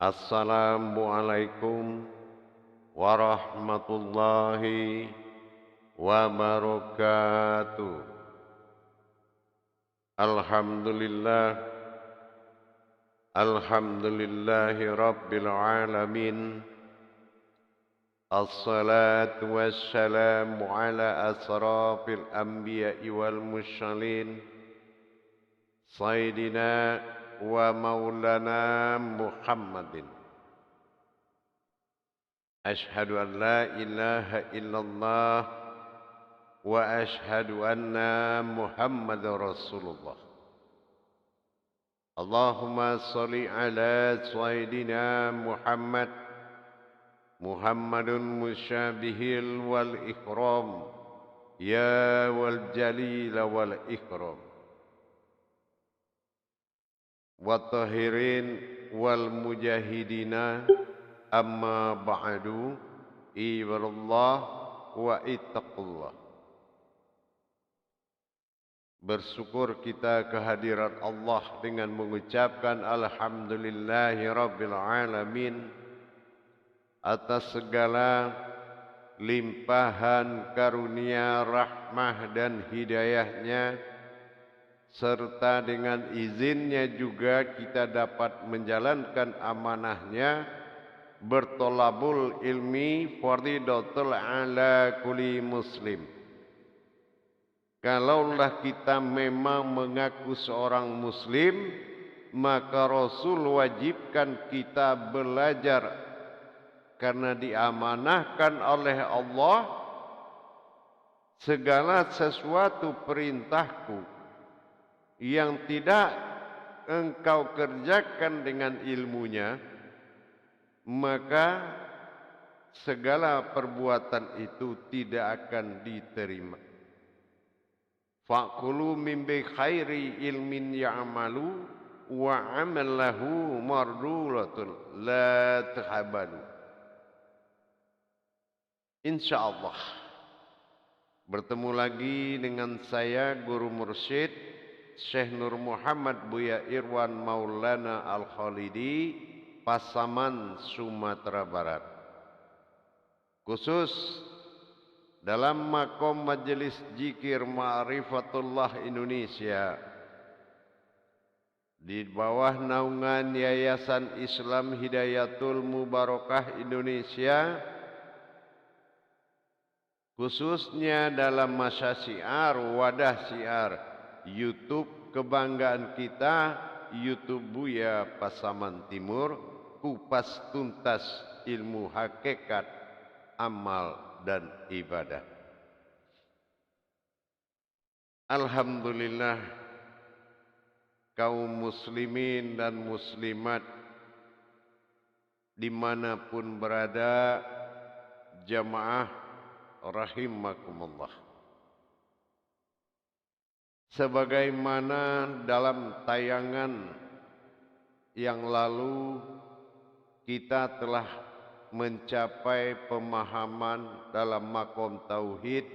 Assalamualaikum warahmatullahi wabarakatuh. Alhamdulillah, alhamdulillahi rabbil alamin. Assalatu wassalamu ala asrafil anbiya'i wal mursalin. Sayyidina wa maulana Muhammadin. Ashhadu an la ilaha illallah wa ashhadu anna Muhammadar Rasulullah. Allahumma salli ala Sayyidina Muhammad. Muhammadun musyabihil wal ikram, ya wal jalil wal ikram. Wattahirin wal mujahidina, amma ba'du, ibarallah wa ittaqullah. Bersyukur kita kehadirat Allah dengan mengucapkan alhamdulillahi rabbil alamin atas segala limpahan karunia, rahmah dan hidayahnya, serta dengan izinnya juga kita dapat menjalankan amanahnya bertolabul ilmi fardhidatul ala kulli muslim. Kalaulah kita memang mengaku seorang muslim, maka Rasul wajibkan kita belajar, karena diamanahkan oleh Allah segala sesuatu perintahku yang tidak engkau kerjakan dengan ilmunya, maka segala perbuatan itu tidak akan diterima. Fa'kulu min bi khairi ilmin ya'malu wa amalahu mardulatun la tahabalu. Insyaallah bertemu lagi dengan saya Guru Mursyid Syekh Nur Muhammad Buya Irwan Maulana Al-Khalidi, Pasaman, Sumatera Barat. Khusus dalam makom Majelis Zikir Ma'rifatullah Indonesia di bawah naungan Yayasan Islam Hidayatul Mubarakah Indonesia, khususnya dalam masa syiar, wadah syiar YouTube kebanggaan kita, YouTube Buya Pasaman Timur, kupas tuntas ilmu hakikat, amal dan ibadah. Alhamdulillah, kaum muslimin dan muslimat dimanapun berada, jamaah rahimakumullah. Sebagaimana dalam tayangan yang lalu kita telah mencapai pemahaman dalam makom tauhid,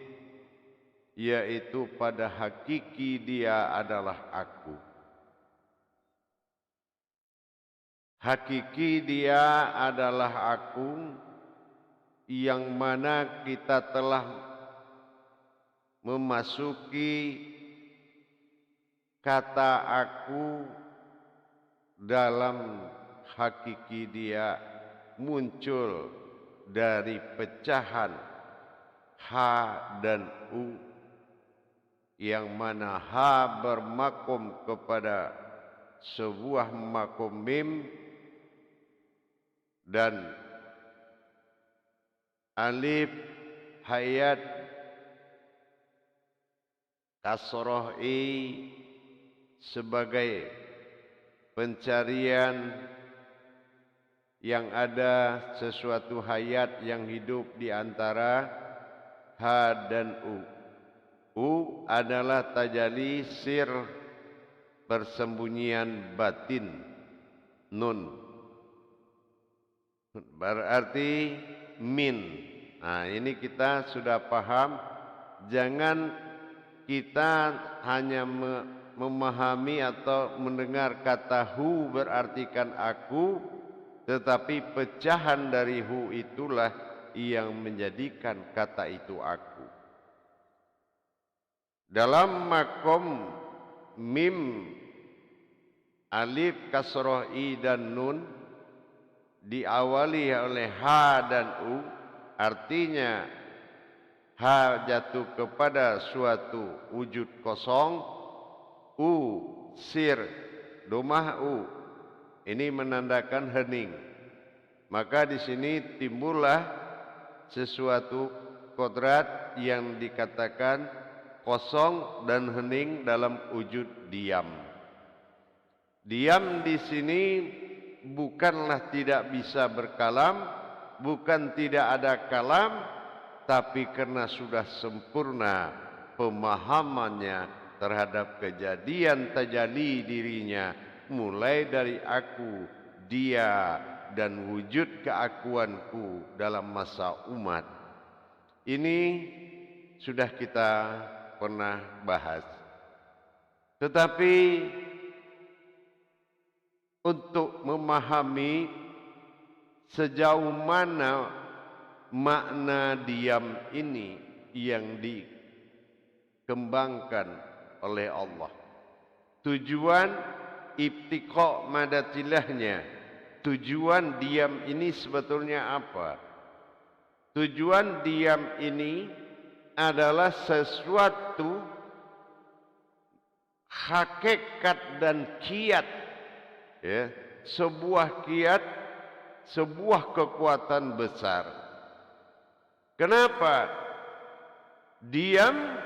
yaitu pada hakiki dia adalah aku. Hakiki dia adalah aku, yang mana kita telah memasuki kata aku dalam hakiki dia muncul dari pecahan H dan U, yang mana H bermakom kepada sebuah makom mim dan alif hayat kasroh I sebagai pencarian yang ada sesuatu hayat yang hidup di antara H dan U. U adalah tajalli sir, persembunyian batin. Nun berarti min. Nah, ini kita sudah paham. Jangan kita hanya memahami atau mendengar kata hu berartikan aku, tetapi pecahan dari hu itulah yang menjadikan kata itu aku. Dalam makom mim, alif, kasroh, i dan nun diawali oleh ha dan u, artinya ha jatuh kepada suatu wujud kosong, u sir domah u ini menandakan hening. Maka di sini timbullah sesuatu kodrat yang dikatakan kosong dan hening dalam wujud diam. Diam di sini bukanlah tidak bisa berkalam, bukan tidak ada kalam, tapi karena sudah sempurna pemahamannya terhadap kejadian tajalli dirinya, mulai dari aku, dia, dan wujud keakuanku dalam masa umat. Ini sudah kita pernah bahas. Tetapi untuk memahami sejauh mana makna diam ini yang dikembangkan oleh Allah, tujuan ibtiqa madatilahnya, tujuan diam ini sebetulnya apa? Tujuan diam ini adalah sesuatu hakikat dan kiat, ya, sebuah kiat, sebuah kekuatan besar. Kenapa? Diam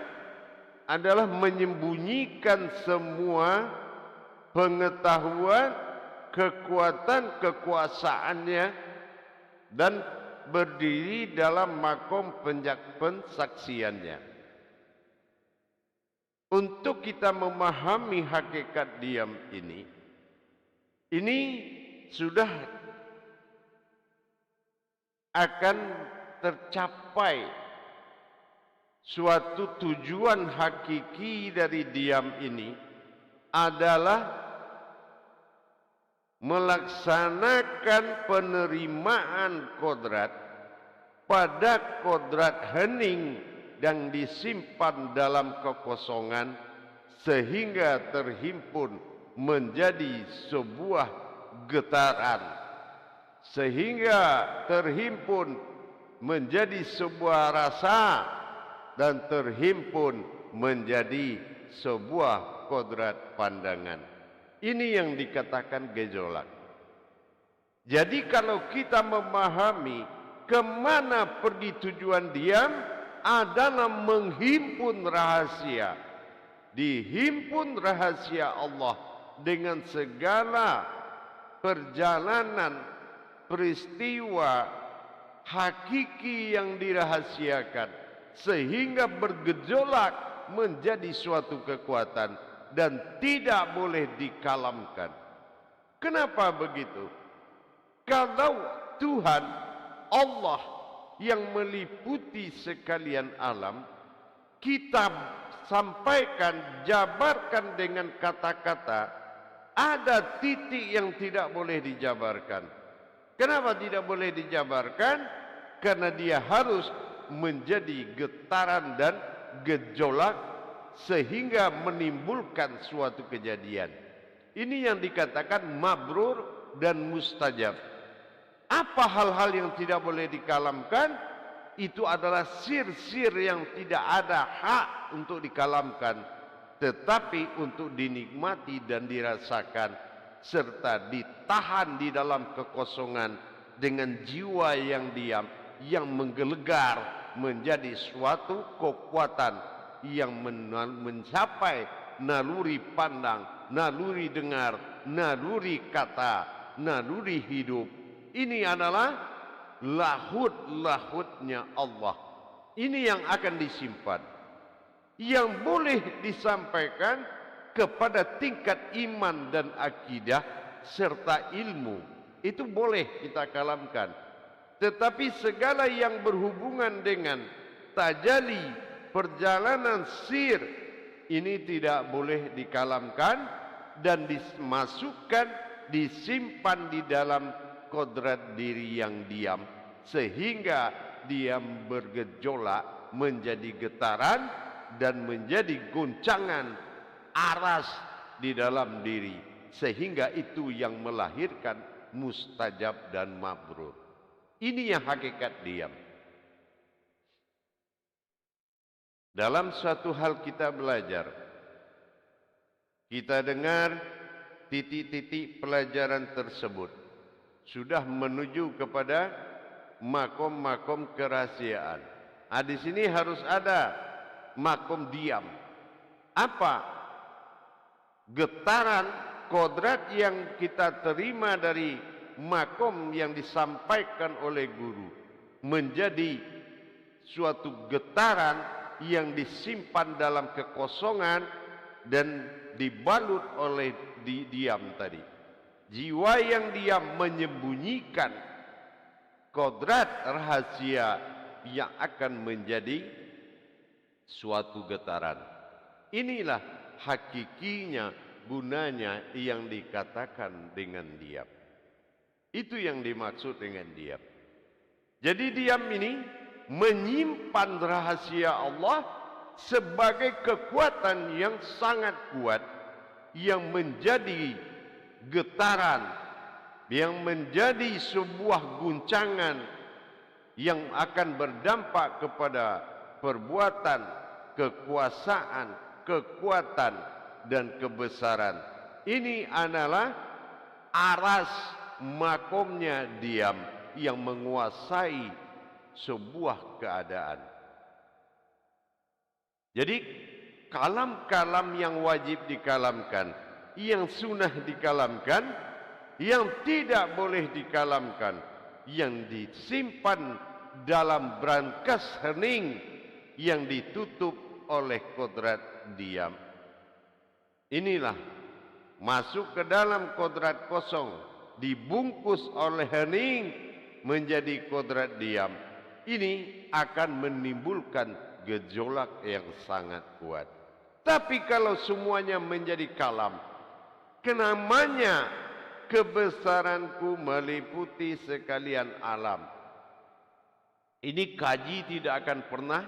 adalah menyembunyikan semua pengetahuan, kekuatan, kekuasaannya, dan berdiri dalam makom pensaksiannya. Untuk kita memahami hakikat diam ini sudah akan tercapai suatu tujuan hakiki dari diam ini adalah melaksanakan penerimaan kodrat pada kodrat hening yang disimpan dalam kekosongan sehingga terhimpun menjadi sebuah getaran, sehingga terhimpun menjadi sebuah rasa dan terhimpun menjadi sebuah kodrat pandangan. Ini yang dikatakan gejolak. Jadi kalau kita memahami kemana pergi tujuan diam adalah menghimpun rahasia. Dihimpun rahasia Allah dengan segala perjalanan peristiwa hakiki yang dirahasiakan sehingga bergejolak menjadi suatu kekuatan dan tidak boleh dikalamkan. Kenapa begitu? Kalau Tuhan Allah yang meliputi sekalian alam, kita sampaikan, jabarkan dengan kata-kata, ada titik yang tidak boleh dijabarkan. Kenapa tidak boleh dijabarkan? Karena dia harus menjadi getaran dan gejolak sehingga menimbulkan suatu kejadian. Ini yang dikatakan mabrur dan mustajab. Apa hal-hal yang tidak boleh dikalamkan? Itu adalah sir-sir yang tidak ada hak untuk dikalamkan, tetapi untuk dinikmati dan dirasakan serta ditahan di dalam kekosongan dengan jiwa yang diam, yang menggelegar menjadi suatu kekuatan yang mencapai naluri pandang, naluri dengar, naluri kata, naluri hidup. Ini adalah lahut-lahutnya Allah. Ini yang akan disimpan, yang boleh disampaikan kepada tingkat iman dan akidah serta ilmu. Itu boleh kita kalamkan. Tetapi segala yang berhubungan dengan tajalli, perjalanan sir, ini tidak boleh dikalamkan dan dimasukkan, disimpan di dalam kodrat diri yang diam, sehingga diam bergejolak menjadi getaran dan menjadi guncangan aras di dalam diri, sehingga itu yang melahirkan mustajab dan mabrur. Ini yang hakikat diam. Dalam suatu hal kita belajar, kita dengar titik-titik pelajaran tersebut sudah menuju kepada makom-makom kerahasiaan. Di sini harus ada makom diam. Apa? Getaran kodrat yang kita terima dari makom yang disampaikan oleh guru menjadi suatu getaran yang disimpan dalam kekosongan dan dibalut oleh diam tadi. Jiwa yang diam menyembunyikan kodrat rahasia yang akan menjadi suatu getaran. Inilah hakikinya, gunanya yang dikatakan dengan diam. Itu yang dimaksud dengan diam. Jadi diam ini menyimpan rahasia Allah sebagai kekuatan yang sangat kuat, yang menjadi getaran, yang menjadi sebuah guncangan yang akan berdampak kepada perbuatan, kekuasaan, kekuatan dan kebesaran. Ini adalah aras makomnya diam yang menguasai sebuah keadaan. Jadi kalam-kalam yang wajib dikalamkan, yang sunnah dikalamkan, yang tidak boleh dikalamkan, yang disimpan dalam brankas hening yang ditutup oleh kodrat diam. Inilah masuk ke dalam kodrat kosong, dibungkus oleh hening menjadi kodrat diam. Ini akan menimbulkan gejolak yang sangat kuat. Tapi kalau semuanya menjadi kalam, kenamanya kebesaranku meliputi sekalian alam. Ini kaji tidak akan pernah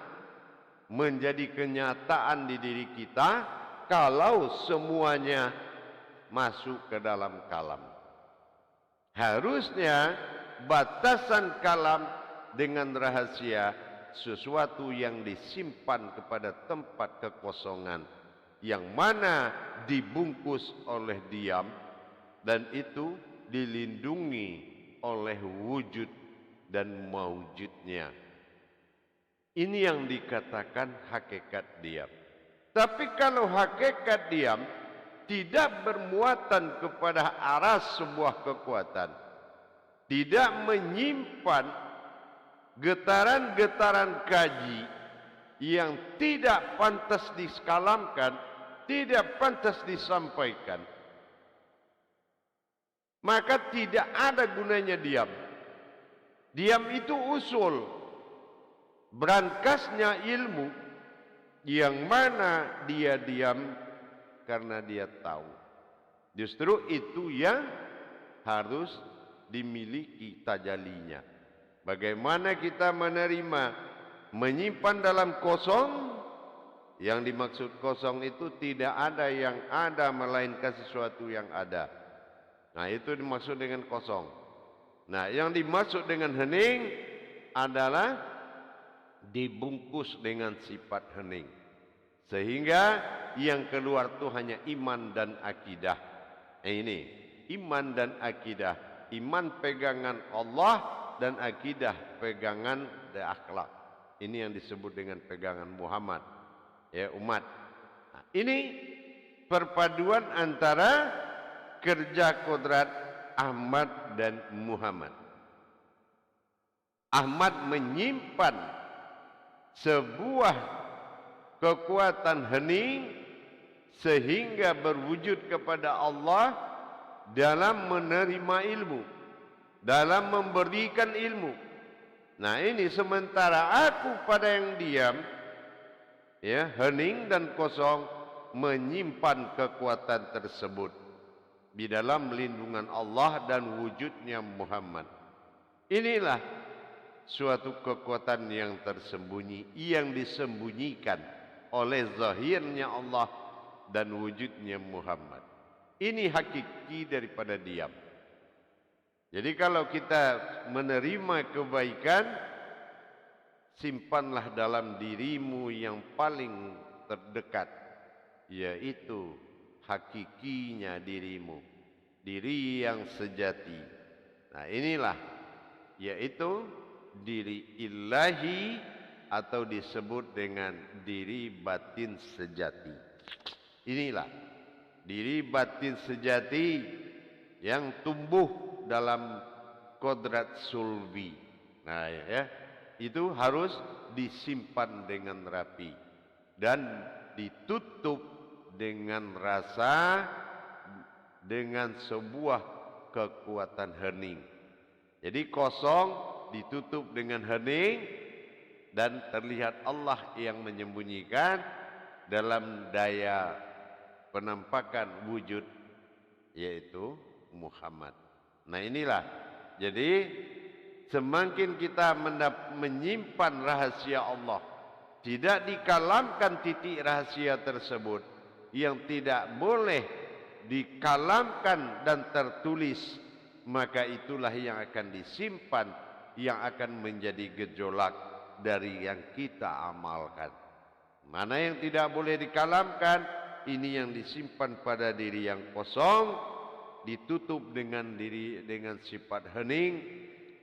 menjadi kenyataan di diri kita kalau semuanya masuk ke dalam kalam. Harusnya batasan kalam dengan rahasia sesuatu yang disimpan kepada tempat kekosongan yang mana dibungkus oleh diam dan itu dilindungi oleh wujud dan maujudnya. Ini yang dikatakan hakikat diam. Tapi kalau hakikat diam tidak bermuatan kepada aras sebuah kekuatan, tidak menyimpan getaran-getaran kaji yang tidak pantas dikalamkan, tidak pantas disampaikan, maka tidak ada gunanya diam. Diam itu usul, berangkasnya ilmu, yang mana dia diam karena dia tahu. Justru itu yang harus dimiliki tajalinya. Bagaimana kita menerima, menyimpan dalam kosong, yang dimaksud kosong itu tidak ada yang ada melainkan sesuatu yang ada. Nah itu dimaksud dengan kosong. Nah yang dimaksud dengan hening adalah dibungkus dengan sifat hening. Sehingga yang keluar itu hanya iman dan akidah. Ini iman dan akidah. Iman pegangan Allah dan akidah pegangan dan akhlak. Ini yang disebut dengan pegangan Muhammad, ya umat. Nah, ini perpaduan antara kerja kodrat Ahmad dan Muhammad. Ahmad menyimpan sebuah kekuatan hening sehingga berwujud kepada Allah dalam menerima ilmu, dalam memberikan ilmu. Nah ini sementara aku pada yang diam, ya hening dan kosong menyimpan kekuatan tersebut. di dalam lindungan Allah dan wujudnya Muhammad. Inilah suatu kekuatan yang tersembunyi, yang disembunyikan oleh zahirnya Allah dan wujudnya Muhammad. Ini hakiki daripada diam. Jadi kalau kita menerima kebaikan, simpanlah dalam dirimu yang paling terdekat, yaitu hakikinya dirimu, diri yang sejati. Nah inilah, yaitu diri ilahi atau disebut dengan diri batin sejati. Inilah diri batin sejati yang tumbuh dalam kodrat sulbi. Nah ya, itu harus disimpan dengan rapi dan ditutup dengan rasa, dengan sebuah kekuatan hening. Jadi kosong ditutup dengan hening dan terlihat Allah yang menyembunyikan dalam daya penampakan wujud, yaitu Muhammad. Nah inilah, jadi semakin kita menyimpan rahasia Allah, tidak dikalamkan titik rahasia tersebut yang tidak boleh dikalamkan dan tertulis, maka itulah yang akan disimpan, yang akan menjadi gejolak dari yang kita amalkan. Mana yang tidak boleh dikalamkan, ini yang disimpan pada diri yang kosong, ditutup dengan diri dengan sifat hening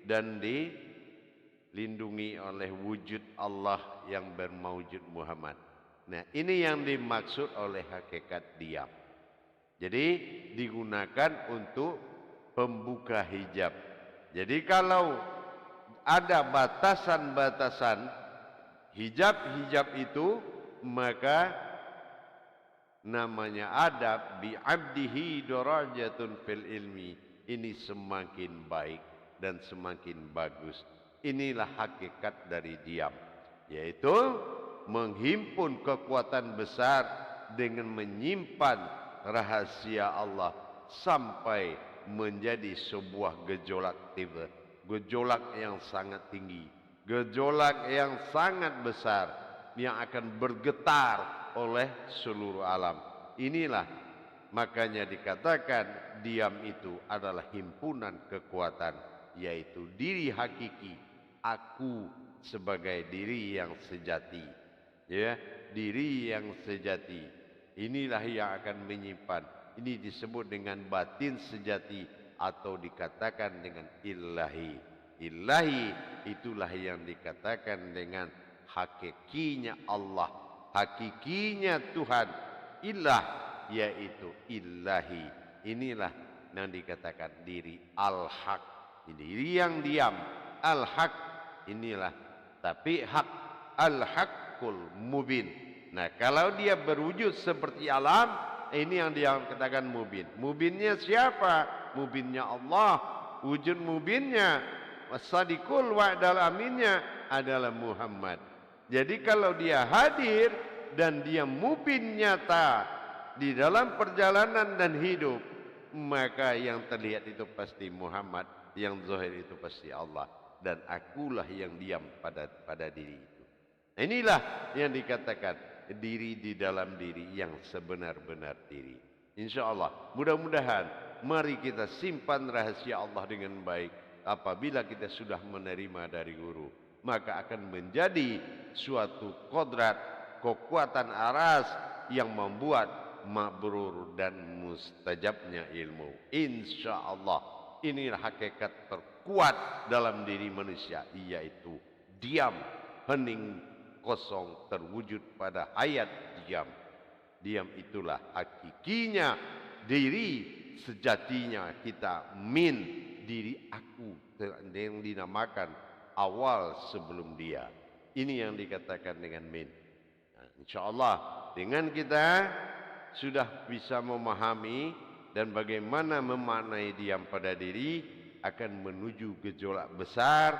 dan dilindungi oleh wujud Allah yang bermaujud Muhammad. Nah ini yang dimaksud oleh hakikat diam. Jadi digunakan untuk pembuka hijab. Jadi kalau ada batasan-batasan hijab-hijab itu, maka namanya adab bi abdihi darajatun fil ilmi. Ini semakin baik dan semakin bagus. Inilah hakikat dari diam, yaitu menghimpun kekuatan besar dengan menyimpan rahasia Allah sampai menjadi sebuah gejolak tiba, gejolak yang sangat tinggi, gejolak yang sangat besar yang akan bergetar oleh seluruh alam. Inilah makanya dikatakan diam itu adalah himpunan kekuatan, yaitu diri hakiki, aku sebagai diri yang sejati, ya, diri yang sejati. Inilah yang akan menyimpan. Ini disebut dengan batin sejati atau dikatakan dengan ilahi. Ilahi itulah yang dikatakan dengan hakikinya Allah, hakikinya Tuhan. Ilah yaitu ilahi. Inilah yang dikatakan diri al-haq, diri yang diam, al-haq. Inilah, tapi hak, al-haqqul mubin. Nah kalau dia berwujud seperti alam, ini yang dia katakan mubin. Mubinnya siapa? Mubinnya Allah. Wujud mubinnya, wasadiqul wa'dal aminnya adalah Muhammad. Jadi kalau dia hadir dan dia mubin nyata di dalam perjalanan dan hidup, maka yang terlihat itu pasti Muhammad, yang zahir itu pasti Allah, dan akulah yang diam pada diri itu. Inilah yang dikatakan diri di dalam diri yang sebenar-benar diri. InsyaAllah, mudah-mudahan mari kita simpan rahasia Allah dengan baik. Apabila kita sudah menerima dari guru, maka akan menjadi suatu kodrat, kekuatan aras yang membuat mabrur dan mustajabnya ilmu. InsyaAllah inilah hakikat terkuat dalam diri manusia, yaitu diam, hening, kosong, terwujud pada hayat diam. Diam itulah hakikinya diri sejatinya kita, min, diri aku yang dinamakan awal sebelum dia. Ini yang dikatakan dengan min. Nah, InsyaAllah dengan kita sudah bisa memahami dan bagaimana memaknai diam pada diri, akan menuju gejolak besar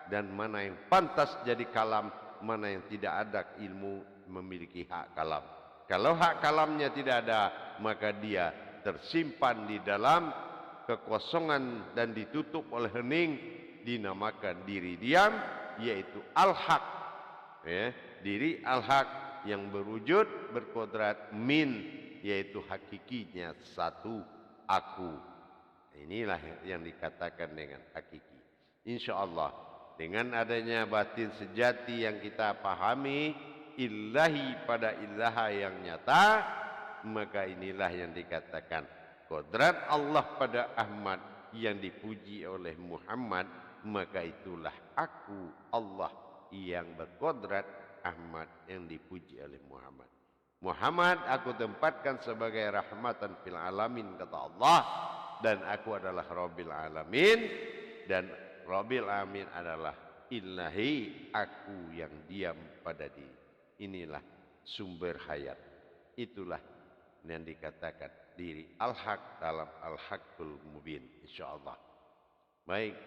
dan mana yang pantas jadi kalam, mana yang tidak ada ilmu memiliki hak kalam. Kalau hak kalamnya tidak ada, maka dia tersimpan di dalam kekosongan dan ditutup oleh hening dinamakan diri diam, yaitu al-haq, ya, diri al-haq yang berwujud berkodrat min, yaitu hakikinya satu, aku. Inilah yang dikatakan dengan hakiki. InsyaAllah dengan adanya batin sejati yang kita pahami, ilahi pada ilaha yang nyata, maka inilah yang dikatakan kodrat Allah pada Ahmad yang dipuji oleh Muhammad, maka itulah aku Allah yang berkodrat Ahmad yang dipuji oleh Muhammad. Muhammad aku tempatkan sebagai rahmatan fil alamin, kata Allah, dan aku adalah Rabbil alamin, dan Rabbil alamin adalah ilahi, aku yang diam pada diri. Inilah sumber hayat. Itulah yang dikatakan diri al-haq dalam al-haqqul mubin, insyaallah. Baik,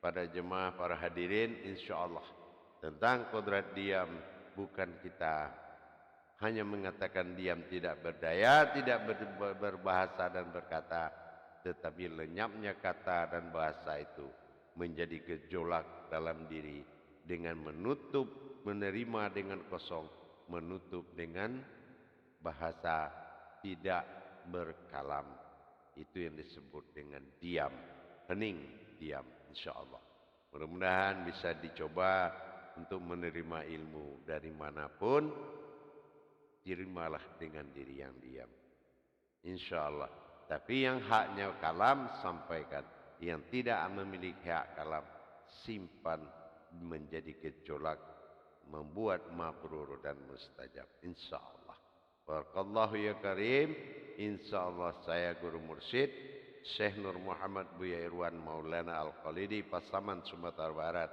pada jemaah para hadirin, insyaallah tentang kodrat diam, bukan kita hanya mengatakan diam tidak berdaya, tidak berbahasa dan berkata, tetapi lenyapnya kata dan bahasa itu menjadi gejolak dalam diri dengan menutup, menerima dengan kosong, menutup dengan bahasa tidak berkalam. Itu yang disebut dengan diam, hening, diam, insyaallah. Mudah-mudahan bisa dicoba untuk menerima ilmu dari manapun. Terimalah dengan diri yang diam, insyaallah. Tapi yang haknya kalam sampaikan, yang tidak memiliki hak kalam simpan menjadi gejolak, membuat mabrur dan mustajab, insyaallah. Barakallahu ya karim. Insyaallah saya guru mursyid Syekh Nur Muhammad Buya Irwan Maulana Al-Khalidi, Pasaman, Sumatera Barat,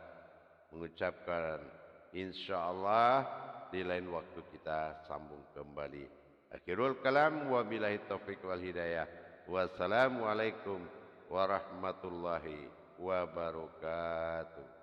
mengucapkan insyaallah di lain waktu kita sambung kembali. Akhirul kalam, wabillahi taufiq wal hidayah. Wassalamualaikum warahmatullahi wabarakatuh.